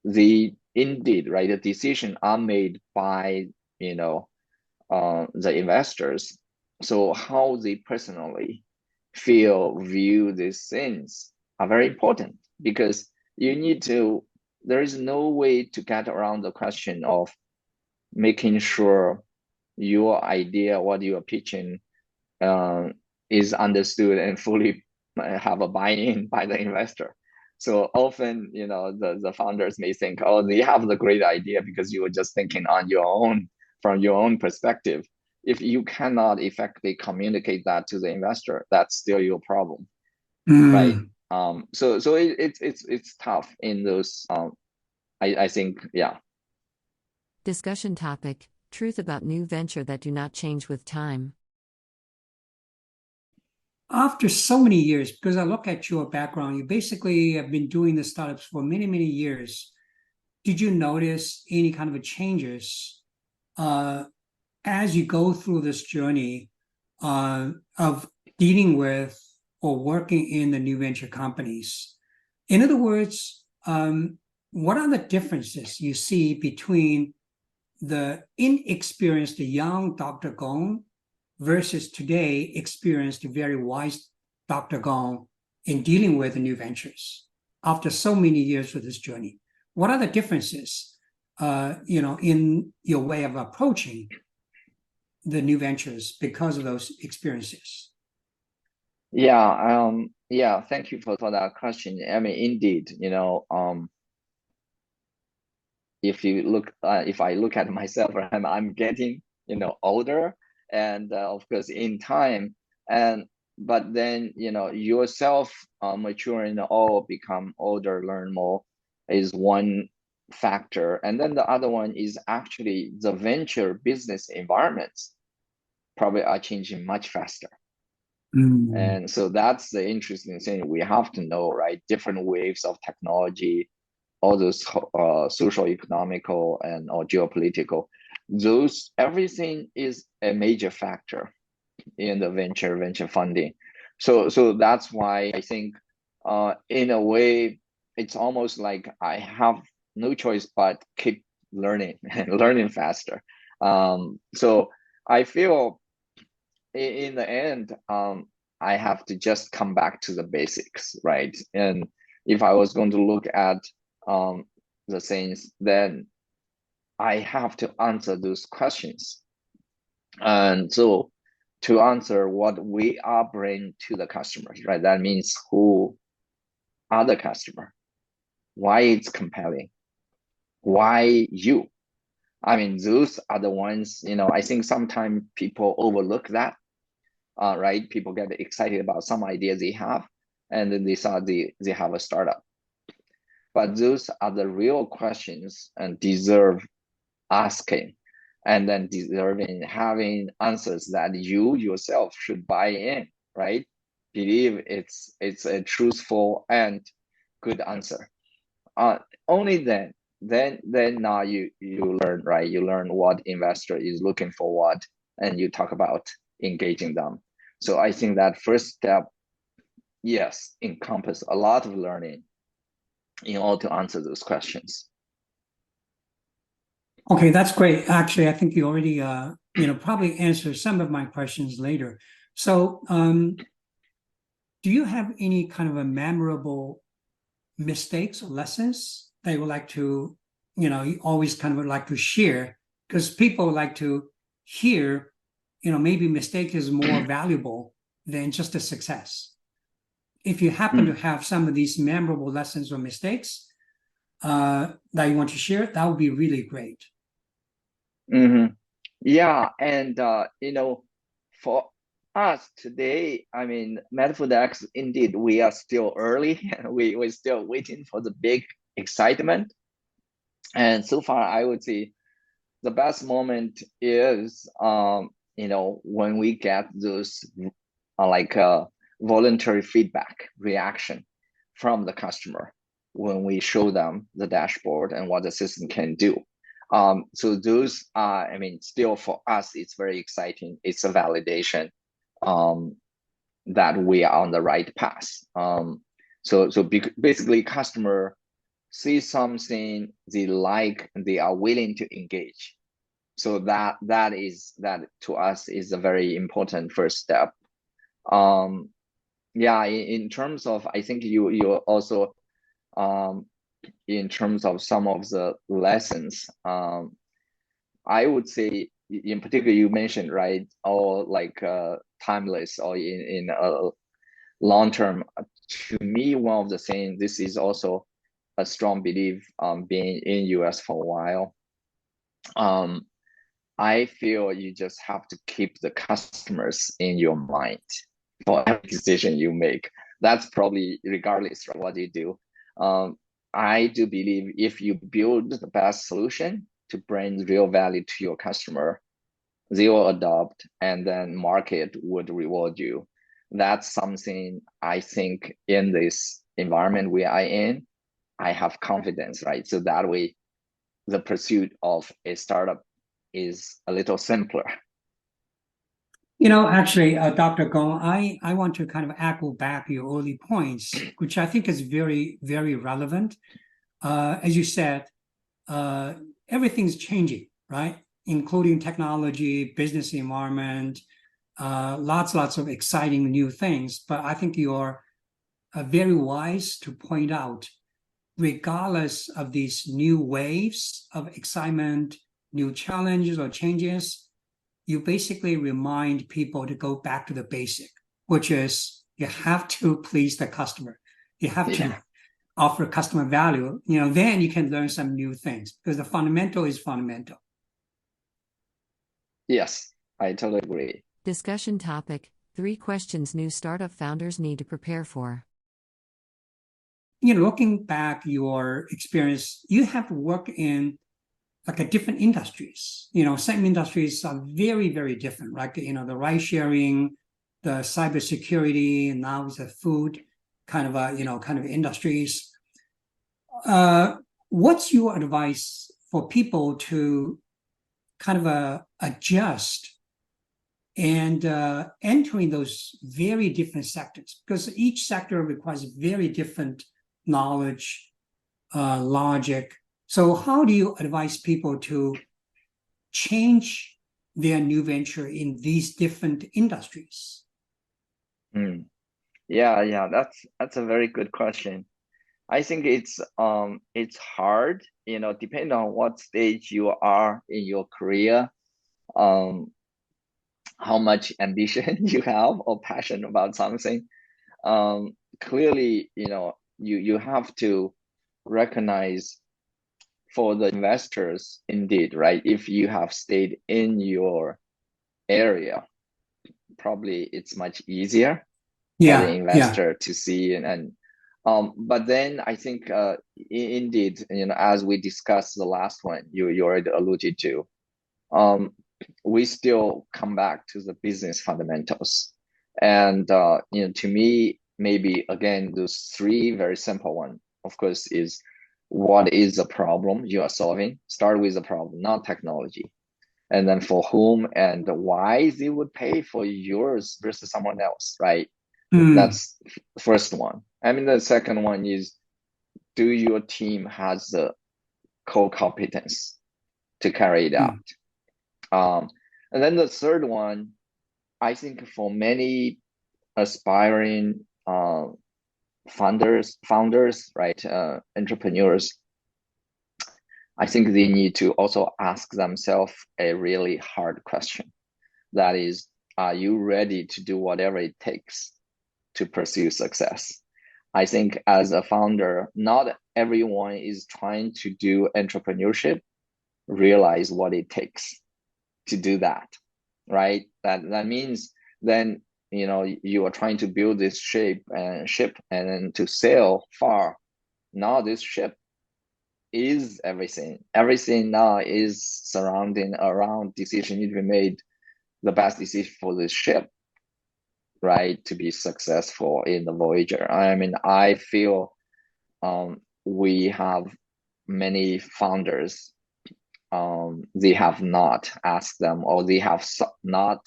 the indeed, right, the decision are made by the investors. So how they personally view these things are very important, because there is no way to get around the question of making sure your idea, what you are pitching, is understood and fully have a buy-in by the investor. So often, the founders may think, oh, they have the great idea because you were just thinking on your own, from your own perspective. If you cannot effectively communicate that to the investor, that's still your problem, right? So it's tough in those. I think, yeah. Discussion topic: truth about new venture that do not change with time. After so many years, because I look at your background, you basically have been doing the startups for many, many years. Did you notice any kind of changes as you go through this journey of dealing with or working in the new venture companies? In other words, what are the differences you see between the inexperienced young Dr. Gong versus today experienced, very wise Dr. Gong in dealing with the new ventures after so many years of this journey? What are the differences, in your way of approaching the new ventures because of those experiences? Yeah. Thank you for that question. Indeed, if I look at myself, I'm getting older, and of course in time, but then yourself maturing or become older, learn more, is one factor, and then the other one is actually the venture business environments probably are changing much faster, And so that's the interesting thing. We have to know, right? Different waves of technology, all those social, economical, and or geopolitical. Those everything is a major factor in the venture funding. So that's why I think, in a way, it's almost like I have no choice but keep learning and learning faster. So I feel in the end, I have to just come back to the basics, right? And if I was going to look at the things, then I have to answer those questions. And so to answer what we are bringing to the customers, right? That means who are the customer, why it's compelling, why you. I mean, those are the ones, I think sometimes people overlook that, right? People get excited about some idea they have, and then they saw they have a startup. But those are the real questions and deserve asking, and then deserving having answers that you yourself should buy in, right? Believe it's a truthful and good answer. Only then now you learn, right? You learn what investor is looking for, what, and you talk about engaging them. So I think that first step, yes, encompass a lot of learning in order to answer those questions. Okay, that's great. Actually, I think you already, probably answered some of my questions later. So, do you have any kind of a memorable mistakes or lessons that you would like to, you always kind of like to share? Because people like to hear, maybe mistake is more valuable than just a success. If you happen to have some of these memorable lessons or mistakes that you want to share, that would be really great. Yeah, and for us today, I mean, Metafoodx, indeed, we are still early. We're still waiting for the big excitement. And so far, I would say the best moment is, when we get those voluntary feedback reaction from the customer when we show them the dashboard and what the system can do. So those are, I mean, still for us, it's very exciting. It's a validation that we are on the right path. So basically, customer see something they like, and they are willing to engage. So that to us is a very important first step. Yeah, in terms of, I think you also, in terms of some of the lessons, I would say in particular, you mentioned, right, all like timeless or in a long term. To me, one of the things, this is also a strong belief, being in US for a while. I feel you just have to keep the customers in your mind for every decision you make. That's probably regardless of what you do. I do believe if you build the best solution to bring real value to your customer, they will adopt, and then market would reward you. That's something I think in this environment we are in, I have confidence, right? So that way, the pursuit of a startup is a little simpler. Actually, Dr. Gong, I want to kind of echo back your early points, which I think is very, very relevant. As you said, everything's changing, right? Including technology, business environment, lots of exciting new things. But I think you're very wise to point out, regardless of these new waves of excitement, new challenges or changes, you basically remind people to go back to the basic, which is you have to please the customer. You have to offer customer value, then you can learn some new things, because the fundamental is fundamental. Yes, I totally agree. Discussion topic: 3 questions new startup founders need to prepare for. Looking back your experience, you have worked in like a different industries. Some industries are very, very different, right? The ride sharing, the cybersecurity, and now it's the food kind of industries. What's your advice for people to kind of adjust and entering those very different sectors? Because each sector requires very different knowledge, logic. So how do you advise people to change their new venture in these different industries? Yeah, that's a very good question. I think it's hard, depending on what stage you are in your career, how much ambition you have or passion about something. Clearly, you have to recognize for the investors, indeed, right? If you have stayed in your area, probably it's much easier for the investor to see but then I think indeed, as we discussed the last one, you already alluded to, we still come back to the business fundamentals. And to me, maybe again, those three very simple one, of course, is what is the problem you are solving? Start with the problem, not technology. And then for whom and why they would pay for yours versus someone else, right? That's the first one. I mean, the second one is, do your team has the core competence to carry it out? And then the third one, I think for many aspiring founders, right, entrepreneurs, I think they need to also ask themselves a really hard question. That is, are you ready to do whatever it takes to pursue success? I think as a founder, not everyone is trying to do entrepreneurship, realize what it takes to do that, right? That means then, you are trying to build this ship and then to sail far. Now this ship is everything. Everything now is surrounding around decision need to be made, the best decision for this ship, right, to be successful in the Voyager. I mean, I feel we have many founders, they have not asked them, or they have not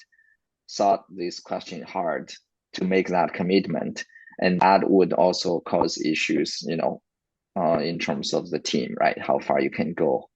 thought this question hard to make that commitment. And that would also cause issues, in terms of the team, right? How far you can go.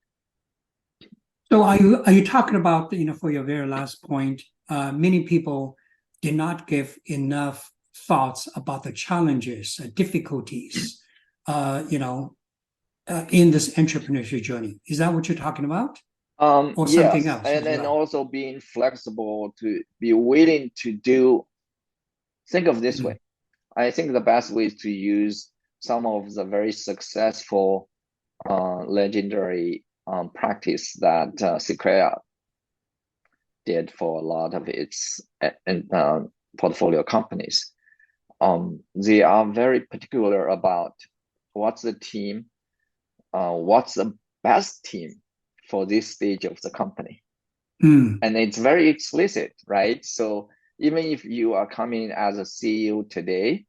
So are you talking about, for your very last point, many people did not give enough thoughts about the challenges, difficulties, in this entrepreneurship journey? Is that what you're talking about? Or something else? And then also being flexible, to be willing to do, think of this way. I think the best way is to use some of the very successful, legendary practice that Sequoia did for a lot of its portfolio companies. They are very particular about what's the team, what's the best team for this stage of the company. And it's very explicit, right? So even if you are coming as a CEO today,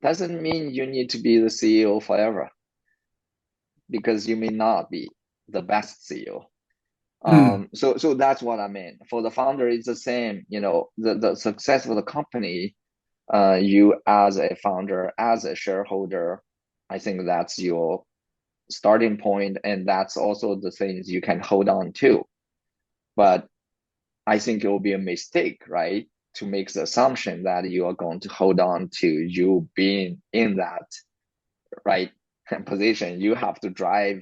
doesn't mean you need to be the CEO forever, because you may not be the best CEO. So that's what I mean. For the founder, it's the same. The success of the company, you as a founder, as a shareholder, I think that's your starting point, and that's also the things you can hold on to. But I think it will be a mistake, right, to make the assumption that you are going to hold on to you being in that right position. You have to drive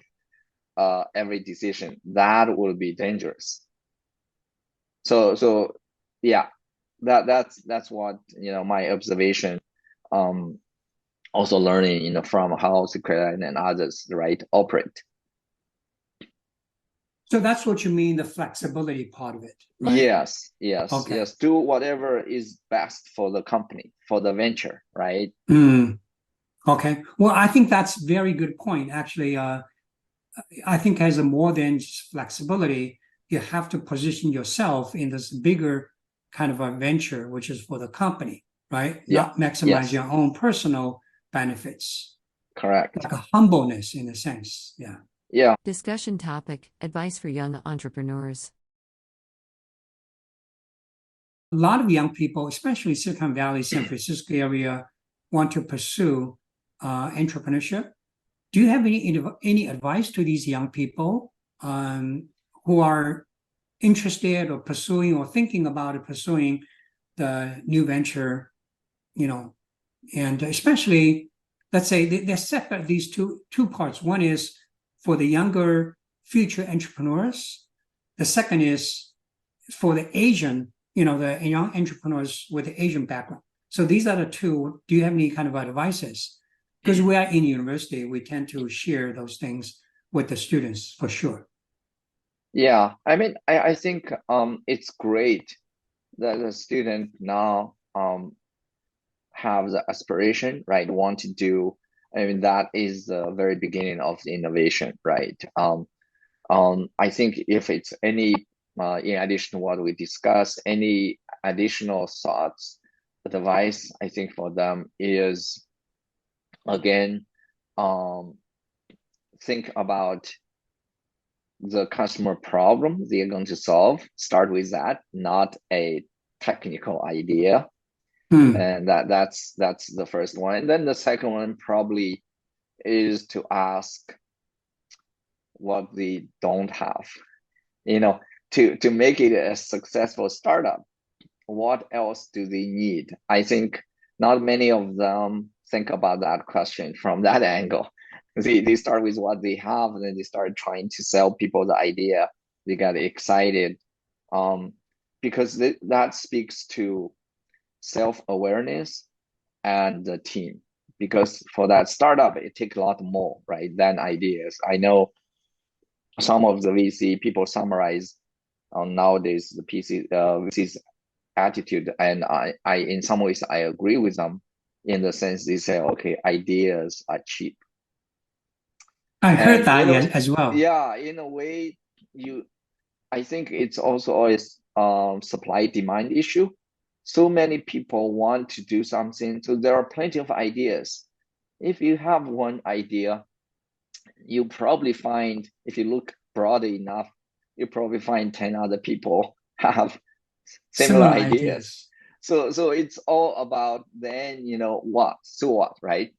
every decision. That will be dangerous. So yeah, that's what my observation. Also learning from how Sequoia and others, right, operate. So that's what you mean, the flexibility part of it, right? Yes. Okay. Yes. Do whatever is best for the company, for the venture, right? Okay. Well, I think that's a very good point. Actually, I think as a more than just flexibility, you have to position yourself in this bigger kind of a venture, which is for the company, right? Yeah. Not maximize Yes. your own personal benefits. Correct. Like a humbleness in a sense. Yeah. Yeah. Discussion topic: advice for young entrepreneurs. A lot of young people, especially Silicon Valley, San Francisco area, want to pursue entrepreneurship. Do you have any advice to these young people who are interested or pursuing or thinking about it, pursuing the new venture, and especially, let's say they're separate, these two parts. One is for the younger future entrepreneurs. The second is for the Asian, the young entrepreneurs with the Asian background. So these are the two. Do you have any kind of advices? Because we are in university, we tend to share those things with the students for sure. Yeah, I mean, I think it's great that the student now have the aspiration, right? Want to do. I mean, that is the very beginning of the innovation, right? I think if it's any, in addition to what we discussed, any additional thoughts, advice, I think for them is, again, think about the customer problem they're going to solve. Start with that, not a technical idea. And that's the first one. And then the second one probably is to ask what they don't have. To make it a successful startup, what else do they need? I think not many of them think about that question from that angle. They start with what they have, and then they start trying to sell people the idea. They get excited, because that speaks to self-awareness and the team. Because for that startup, it takes a lot more, right, than ideas. I know some of the VC people summarize nowadays the VC's attitude, and I in some ways I agree with them in the sense they say, okay, ideas are cheap. I heard that as well. Yeah, in a way, I think it's also a supply demand issue. So many people want to do something, so there are plenty of ideas. If you have one idea, you probably find, if you look broad enough, you probably find 10 other people have similar ideas. So it's all about then, what, right?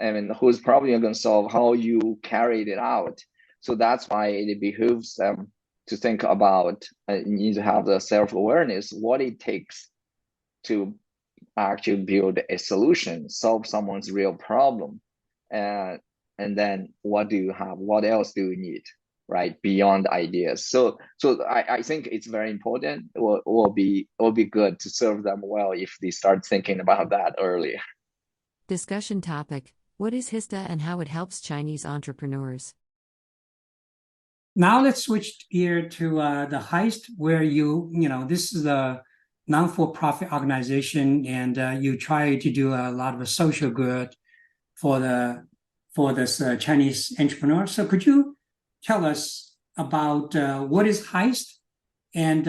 I mean, who's probably going to solve how you carried it out. So that's why it behooves them to think about, you need to have the self-awareness, what it takes to actually build a solution, solve someone's real problem. And then what do you have? What else do you need, right? Beyond ideas. So I think it's very important. It will be good to serve them well if they start thinking about that earlier. Discussion topic: what is HYSTA and how it helps Chinese entrepreneurs? Now let's switch gear to the HYSTA, where this is a non-for-profit organization, and you try to do a lot of social good for this Chinese entrepreneur. So could you tell us about what is HYSTA and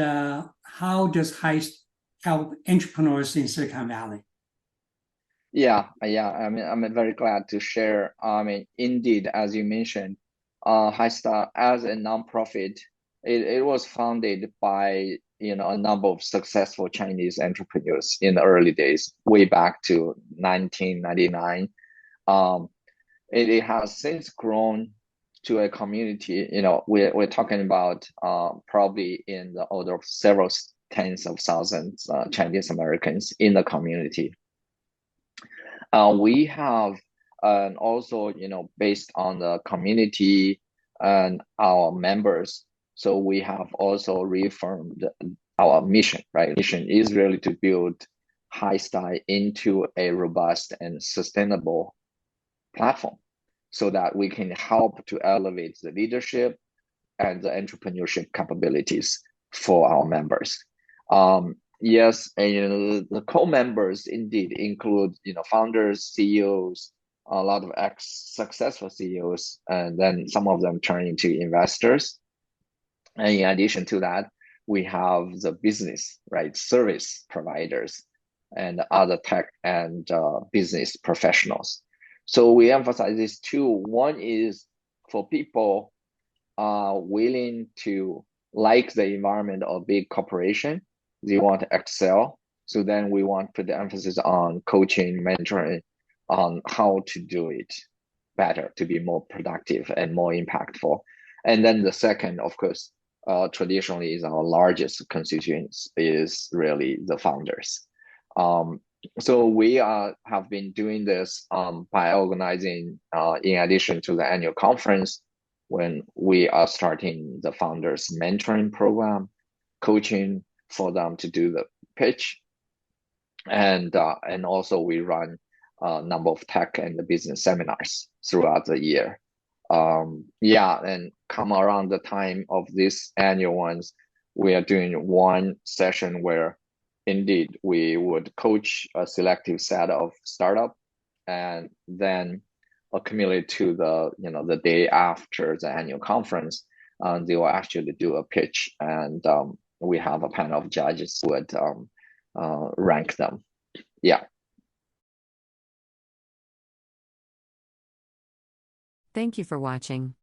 how does HYSTA help entrepreneurs in Silicon Valley? Yeah. I mean, I'm very glad to share. I mean, indeed, as you mentioned, HYSTA as a nonprofit, it was founded by a number of successful Chinese entrepreneurs in the early days, way back to 1999. It has since grown to a community. We're talking about probably in the order of several tens of thousands Chinese Americans in the community. We have also, based on the community and our members, so we have also reaffirmed our mission, right? Mission is really to build HYSTA into a robust and sustainable platform so that we can help to elevate the leadership and the entrepreneurship capabilities for our members. Yes, and the co-members indeed include founders, CEOs, a lot of successful CEOs, and then some of them turn into investors. And in addition to that, we have the business, right, service providers, and other tech and business professionals. So we emphasize these two. One is for people willing to like the environment of big corporation. They want to excel. So then we want to put the emphasis on coaching, mentoring, on how to do it better, to be more productive and more impactful. And then the second, of course, traditionally is our largest constituents is really the founders. So we have been doing this by organizing, in addition to the annual conference, when we are starting the founders mentoring program, coaching for them to do the pitch, and also we run a number of tech and the business seminars throughout the year. And come around the time of this annual ones, we are doing one session where indeed we would coach a selective set of startup and then accumulate to the day after the annual conference. They will actually do a pitch, and we have a panel of judges who would rank them. Yeah. Thank you for watching.